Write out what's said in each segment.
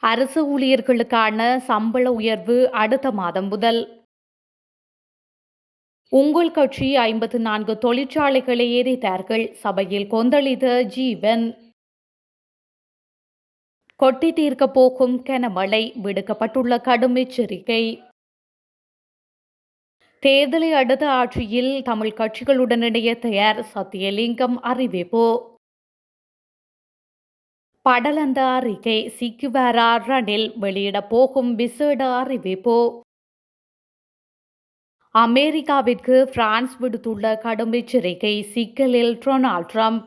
அரசு ஊழியர்களுக்கான சம்பள உயர்வு அடுத்த மாதம் முதல். உங்கள் கட்சி 54 தொழிற்சாலைகளை எரித்தார்கள். சபையில் கொந்தளித்த ஜீவன். கொட்டி தீர்க்கப் போகும் கனமழை, விடுக்கப்பட்டுள்ள கடும் எச்சரிக்கை. தேர்தலை அடுத்த ஆட்சியில் தமிழ் கட்சிகளுடன் இணைய தயார், சத்தியலிங்கம் அறிவிப்பு. படலந்த அறிக்கை சிக்குவாரா ரணில், வெளியிடப் போகும் விசேட அறிவிப்பு. அமெரிக்காவிற்கு பிரான்ஸ் விடுத்துள்ள கடும் எச்சரிக்கை, சிக்கலில் டொனால்ட் ட்ரம்ப்.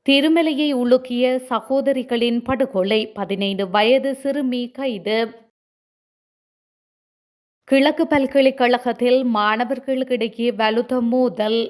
திருமலையை உலுக்கிய சகோதரிகளின் படுகொலை, 15 வயது சிறுமி கைது. கிழக்கு பல்கலைக்கழகத்தில் மாணவர்களுக்கிடையே வலுத்த மோதல்.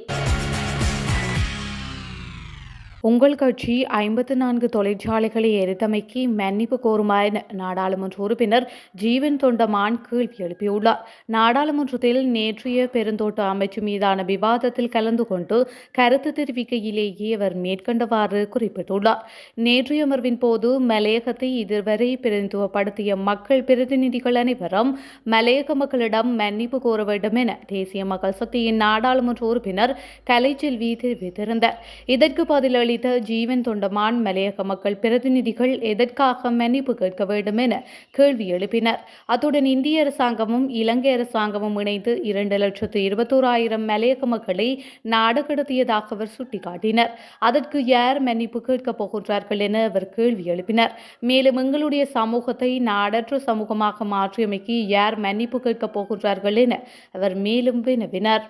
உங்கள் கட்சி 54 தொழிற்சாலைகளை எரித்தமைக்கு மன்னிப்பு கோருமாறு நாடாளுமன்ற உறுப்பினர் ஜீவன் தொண்டமான் கேள்வி எழுப்பியுள்ளார். நாடாளுமன்றத்தில் நேற்றைய பெருந்தோட்ட அமைச்சு மீதான விவாதத்தில் கலந்து கொண்டு கருத்து தெரிவிக்கையிலேயே அவர் மேற்கண்டவாறு குறிப்பிட்டுள்ளார். நேற்றைய அமர்வின் போது மலையகத்தை இதுவரை பிரதிநிதித்துவப்படுத்திய மக்கள் பிரதிநிதிகள் அனைவரும் மலையக மக்களிடம் மன்னிப்பு கோர வேண்டும் என தேசிய மக்கள் சக்தியின் நாடாளுமன்ற உறுப்பினர் கலைச்செல்வி தெரிவித்திருந்தார். இதற்கு பதிலளித்த ஜீவன் தொண்டமான், மலையக மக்கள் பிரதிநிதிகள் எதற்காக மன்னிப்பு கேட்க வேண்டும் என கேள்வி எழுப்பினர். அத்துடன் இந்திய அரசாங்கமும் இலங்கை அரசாங்கமும் இணைந்து 2,21,000 மலையக மக்களை நாடு கடத்தியதாக அவர் சுட்டிக்காட்டினர். அதற்கு யார் மன்னிப்பு கேட்கப் போகின்றார்கள் என அவர் கேள்வி எழுப்பினர். மேலும் எங்களுடைய சமூகத்தை நாடற்ற சமூகமாக மாற்றியமைக்கு யார் மன்னிப்பு கேட்கப் போகின்றார்கள் என அவர் மேலும் வினவினார்.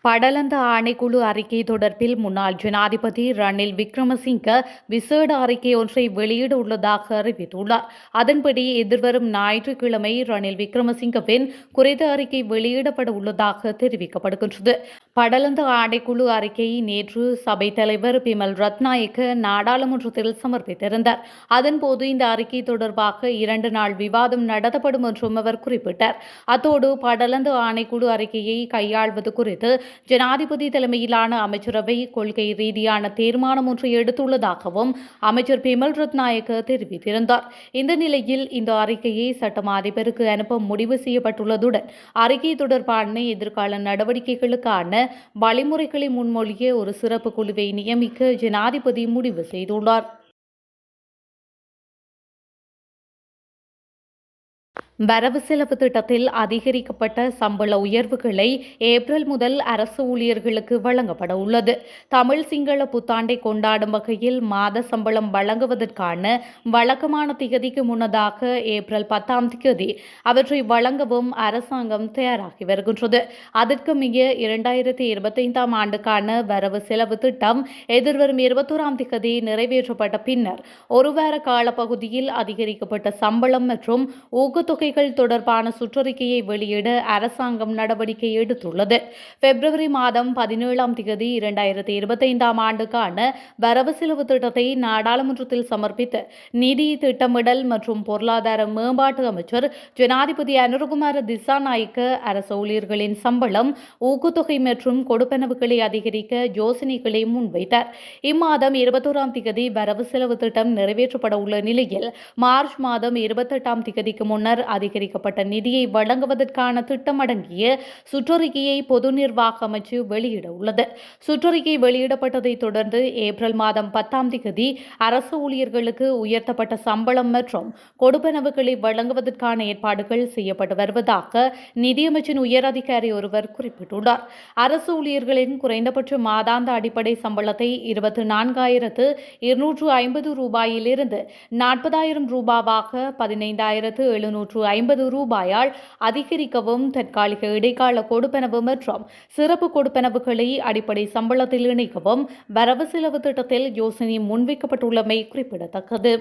படலந்த ஆணைக்குழு அறிக்கை தொடர்பில் முன்னாள் ஜனாதிபதி ரணில் விக்ரமசிங்க விசேட அறிக்கை ஒன்றை வெளியிட உள்ளதாக அறிவித்துள்ளார். அதன்படி எதிர்வரும் ஞாயிற்றுக்கிழமை ரணில் விக்ரமசிங்கவின் குறித்த அறிக்கை வெளியிடப்பட உள்ளதாக தெரிவிக்கப்படுகின்றது. படலந்த ஆணைக்குழு அறிக்கையை நேற்று சபைத் தலைவர் பிமல் ரத்நாயக்க நாடாளுமன்றத்தில் சமர்ப்பித்திருந்தார். அதன்போது இந்த அறிக்கை தொடர்பாக 2 நாள் விவாதம் நடத்தப்படும் என்றும் அவர் குறிப்பிட்டார். அத்தோடு படலந்த ஆணைக்குழு அறிக்கையை கையாள்வது குறித்து ஜனாதிபதி தலைமையிலான அமைச்சரவை கொள்கை ரீதியான தீர்மானம் ஒன்றை எடுத்துள்ளதாகவும் அமைச்சர் பிமல் ரத்நாயக்க தெரிவித்திருந்தார். இந்த நிலையில் இந்த அறிக்கையை சட்டமா அதிபருக்கு அனுப்ப முடிவு செய்யப்பட்டுள்ளதுடன் அறிக்கை தொடர்பான எதிர்கால நடவடிக்கைகளுக்கான வழிமுறைகளை முன்மொழிய ஒரு சிறப்பு குழுவை நியமிக்க ஜனாதிபதி முடிவு செய்துள்ளார். வரவு செலவு திட்டத்தில் அதிகரிக்கப்பட்ட சம்பள உயர்வுகளை ஏப்ரல் முதல் அரசு ஊழியர்களுக்கு வழங்கப்பட உள்ளது. தமிழ் சிங்கள புத்தாண்டை கொண்டாடும் வகையில் மாத சம்பளம் வழங்குவதற்கான வழக்கமான திகதிக்கு முன்னதாக ஏப்ரல் 10ஆம் திகதி அவற்றை வழங்கவும் அரசாங்கம் தயாராகி வருகின்றது. அதற்கு மிக 2025ஆம் ஆண்டுக்கான வரவு செலவு திட்டம் எதிர்வரும் 21ஆம் திகதி நிறைவேற்றப்பட்ட பின்னர் ஒரு வார காலப்பகுதியில் அதிகரிக்கப்பட்ட சம்பளம் மற்றும் ஊக்கத்தொகை தொடர்பான சுற்றறிக்கையை வெளியிட அரசாங்கம் நடவடிக்கை எடுத்துள்ளது. பிப்ரவரி மாதம் 17ஆம் தேதி 2025ஆம் ஆண்டுக்கான வரவு செலவு திட்டத்தை நாடாளுமன்றத்தில் சமர்ப்பித்த நிதி திட்டமிடல் மற்றும் பொருளாதார மேம்பாட்டு அமைச்சர் ஜனாதிபதி அனுரகுமார திசாநாயக்க அரசு ஊழியர்களின் சம்பளம், ஊக்கத்தொகை மற்றும் கொடுப்பனவுகளை அதிகரிக்க யோசனைகளை முன்வைத்தார். இம்மாதம் 21ஆம் தேதி வரவு செலவு திட்டம் நிறைவேற்றப்பட உள்ள நிலையில் மார்ச் மாதம் 28ஆம் தேதிக்கு முன்னர் அதிகரிக்கப்பட்ட நிதியை வழங்குவதற்கான திட்டம் அடங்கிய சுற்றறிக்கையை பொது நிர்வாக அமைச்சு வெளியிட உள்ளது. சுற்றறிக்கை வெளியிடப்பட்டதைத் தொடர்ந்து ஏப்ரல் மாதம் 10ஆம் தேதி அரசு ஊழியர்களுக்கு உயர்த்தப்பட்ட சம்பளம் மற்றும் கொடுப்பனவுகளை வழங்குவதற்கான ஏற்பாடுகள் செய்யப்பட்டு வருவதாக நிதியமைச்சின் உயர் அதிகாரி ஒருவர் குறிப்பிட்டுள்ளார். அரசு ஊழியர்களின் குறைந்தபட்ச மாதாந்த அடிப்படை சம்பளத்தை 24,250 ரூபாயிலிருந்து 40,000 ரூபாவாக 15,750 ரூபாயால் அதிகரிக்கவும், தற்காலிக இடைக்கால கொடுப்பனவு மற்றும் சிறப்பு கொடுப்பனவுகளை அடிப்படை சம்பளத்தில் இணைக்கவும் வரவு செலவு திட்டத்தில் யோசனை முன்வைக்கப்பட்டுள்ளமை குறிப்பிடத்தக்கது.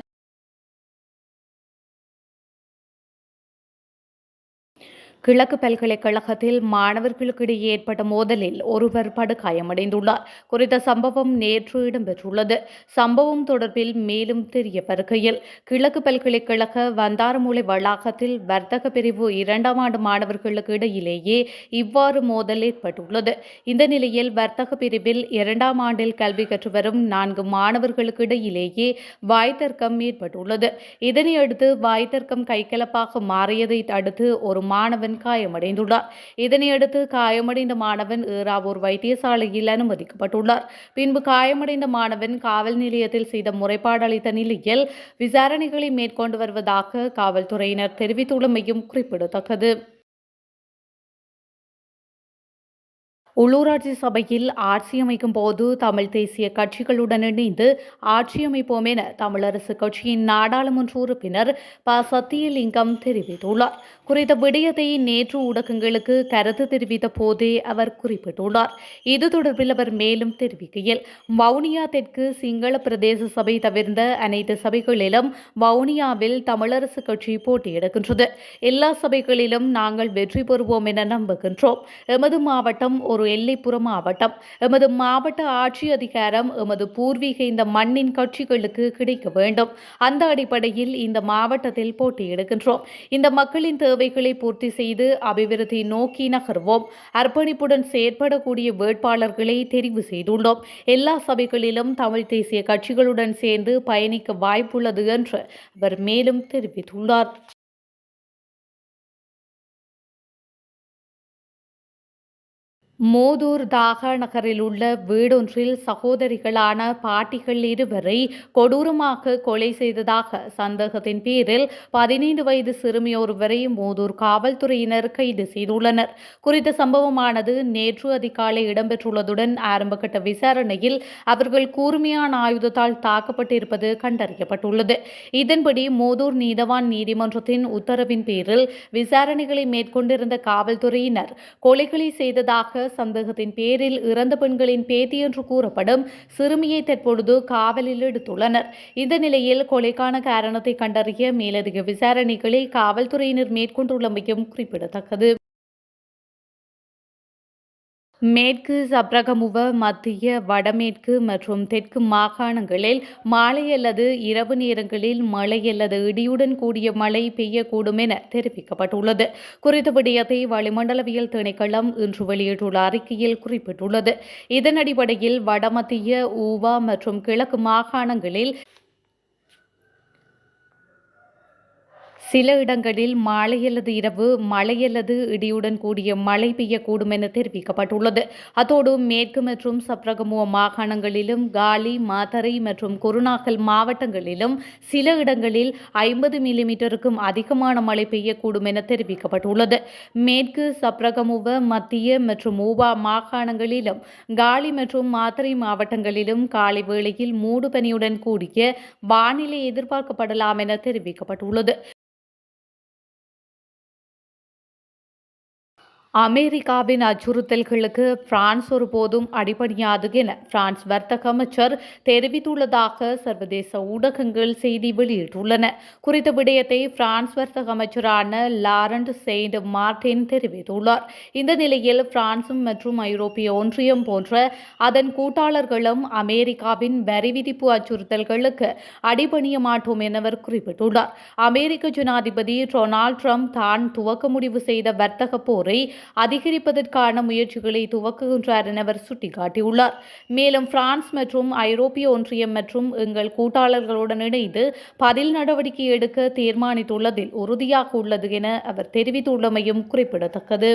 கிழக்கு பல்கலைக்கழகத்தில் மாணவர்களுக்கிடையே ஏற்பட்ட மோதலில் ஒருவர் படுகாயமடைந்துள்ளார். குறித்த சம்பவம் நேற்று இடம்பெற்றுள்ளது. சம்பவம் தொடர்பில் மேலும் தெரிய வருகையில், கிழக்கு பல்கலைக்கழக வந்தாரமூலை வளாகத்தில் வர்த்தக பிரிவு 2ஆம் ஆண்டு மாணவர்களுக்கு இடையிலேயே இவ்வாறு மோதல் ஏற்பட்டுள்ளது. இந்த நிலையில் வர்த்தக பிரிவில் 2ஆம் ஆண்டில் கல்வி கற்று வரும் 4 மாணவர்களுக்கு இடையிலேயே வாய்த்தர்க்கம் ஏற்பட்டுள்ளது. இதனையடுத்து வாய்த்தர்க்கம் கைகலப்பாக மாறியதை அடுத்து ஒரு மாணவன் காயமடைந்துள்ளார். இதனையடுத்து காயமடைந்த மாணவன் ஏறாவூர் வைத்தியசாலையில் அனுமதிக்கப்பட்டுள்ளார். பின்பு காயமடைந்த மாணவன் காவல் நிலையத்தில் செய்த முறைப்பாடு அளித்த நிலையில் விசாரணைகளை மேற்கொண்டு வருவதாக காவல்துறையினர் தெரிவித்துள்ளமையும் குறிப்பிடத்தக்கது. உள்ளூராட்சி சபையில் ஆட்சியமைக்கும் போது தமிழ் தேசிய கட்சிகளுடன் இணைந்து ஆட்சியமைப்போம் என தமிழரசு கட்சியின் நாடாளுமன்ற உறுப்பினர் ப. சத்தியலிங்கம் தெரிவித்துள்ளார். குறித்த விடயத்தை நேற்று ஊடகங்களுக்கு கருத்து தெரிவித்த போதே அவர் குறிப்பிட்டுள்ளார். இது தொடர்பில் அவர் மேலும் தெரிவிக்கையில், வவுனியா தெற்கு சிங்கள பிரதேச சபை தவிர்ந்த அனைத்து சபைகளிலும் வவுனியாவில் தமிழரசு கட்சி போட்டியிடுகின்றது. எல்லா சபைகளிலும் நாங்கள் வெற்றி பெறுவோம் என நம்புகின்றோம். எமது மாவட்டம் ஒரு எல்லைப்புற மாவட்டம். எமது மாவட்ட ஆட்சி அதிகாரம் எமது பூர்வீக இந்த மண்ணின் கட்சிகளுக்கு கிடைக்க வேண்டும். அந்த அடிப்படையில் இந்த மாவட்டத்தில் போட்டியிடுகின்றோம். இந்த மக்களின் தேவைகளை பூர்த்தி செய்து அபிவிருத்தி நோக்கி நகர்வோம். அர்ப்பணிப்புடன் செயற்படக்கூடிய வேட்பாளர்களை தெரிவு செய்துள்ளோம். எல்லா சபைகளிலும் தமிழ் தேசிய கட்சிகளுடன் சேர்ந்து பயணிக்க வாய்ப்புள்ளது என்று அவர் மேலும் தெரிவித்துள்ளார். மோதூர் தாகா நகரில் உள்ள வீடொன்றில் சகோதரிகளான பாட்டிகள் இருவரை கொடூரமாக கொலை செய்ததாக சந்தேகத்தின் பேரில் 15 வயது சிறுமியொருவரை மோதூர் காவல்துறையினர் கைது செய்துள்ளனர். குறித்த சம்பவமானது நேற்று அதிகாலை இடம்பெற்றுள்ளதுடன் ஆரம்பகட்ட விசாரணையில் அவர்கள் கூர்மையான ஆயுதத்தால் தாக்கப்பட்டிருப்பது கண்டறியப்பட்டுள்ளது. இதன்படி மோதூர் நீதவான் நீதிமன்றத்தின் உத்தரவின் பேரில் விசாரணைகளை மேற்கொண்டிருந்த காவல்துறையினர் கொலைகளை செய்ததாக சந்தேகத்தின் பேரில் இறந்த பெண்களின் பேத்தி என்று கூறப்படும் சிறுமியை தற்பொழுது காவலில் எடுத்துள்ளனர். இந்த நிலையில் கொலைக்கான காரணத்தை கண்டறிய மேலதிக விசாரணைகளை காவல்துறையினர் மேற்கொண்டுள்ளமையும் குறிப்பிடத்தக்கது. மேற்கு சப்ரகமுவ, மத்திய, வடமேற்கு மற்றும் தெற்கு மாகாணங்களில் மாலை அல்லது இரவு நேரங்களில் மழை அல்லது இடியுடன் கூடிய மழை பெய்யக்கூடும் என தெரிவிக்கப்பட்டுள்ளது. குறித்த விடயத்தை வளிமண்டலவியல் திணைக்களம் இன்று வெளியிட்டுள்ள அறிக்கையில் குறிப்பிட்டுள்ளது. இதன் அடிப்படையில் வடமத்திய, ஊவா மற்றும் கிழக்கு மாகாணங்களில் சில இடங்களில் மாலை அல்லது இரவு மழை அல்லது இடியுடன் கூடிய மழை பெய்யக்கூடும் என தெரிவிக்கப்பட்டுள்ளது. அத்தோடு மேற்கு மற்றும் சப்ரகமுவ மாகாணங்களிலும் காலி, மாத்தறை மற்றும் குருநாகல் மாவட்டங்களிலும் சில இடங்களில் 50 மில்லிமீட்டருக்கும் அதிகமான மழை பெய்யக்கூடும் என தெரிவிக்கப்பட்டுள்ளது. மேற்கு சப்ரகமுவ, மத்திய மற்றும் ஊவா மாகாணங்களிலும் காலி மற்றும் மாத்தறை மாவட்டங்களிலும் காலை வேளையில் மூடு பனியுடன் கூடிய வானிலை எதிர்பார்க்கப்படலாம் என தெரிவிக்கப்பட்டுள்ளது. அமெரிக்காவின் அச்சுறுத்தல்களுக்கு பிரான்ஸ் ஒருபோதும் அடிபணியாது என பிரான்ஸ் வர்த்தக அமைச்சர் தெரிவித்துள்ளதாக சர்வதேச ஊடகங்கள் செய்தி வெளியிட்டுள்ளன. குறித்த விடயத்தை பிரான்ஸ் வர்த்தக அமைச்சரான லாரண்ட் செயின்ட் மார்டின் தெரிவித்துள்ளார். இந்த நிலையில் பிரான்சும் மற்றும் ஐரோப்பிய ஒன்றியம் போன்ற அதன் கூட்டாளர்களும் அமெரிக்காவின் வரி விதிப்பு அச்சுறுத்தல்களுக்கு அடிபணிய மாட்டோம் என அவர் குறிப்பிட்டுள்ளார். அமெரிக்க ஜனாதிபதி டொனால்ட் ட்ரம்ப் தான் துவக்க முடிவு செய்த வர்த்தக போரை அதிகரிப்பதற்கான முயற்சிகளை துவக்குகின்றார் என அவர் சுட்டிக்காட்டியுள்ளார். மேலும் பிரான்ஸ் மற்றும் ஐரோப்பிய ஒன்றியம் மற்றும் எங்கள் கூட்டாளர்களுடன் இணைந்து பதில் நடவடிக்கை எடுக்க தீர்மானித்துள்ளதில் உறுதியாக உள்ளது என அவர் தெரிவித்துள்ளமையும் குறிப்பிடத்தக்கது.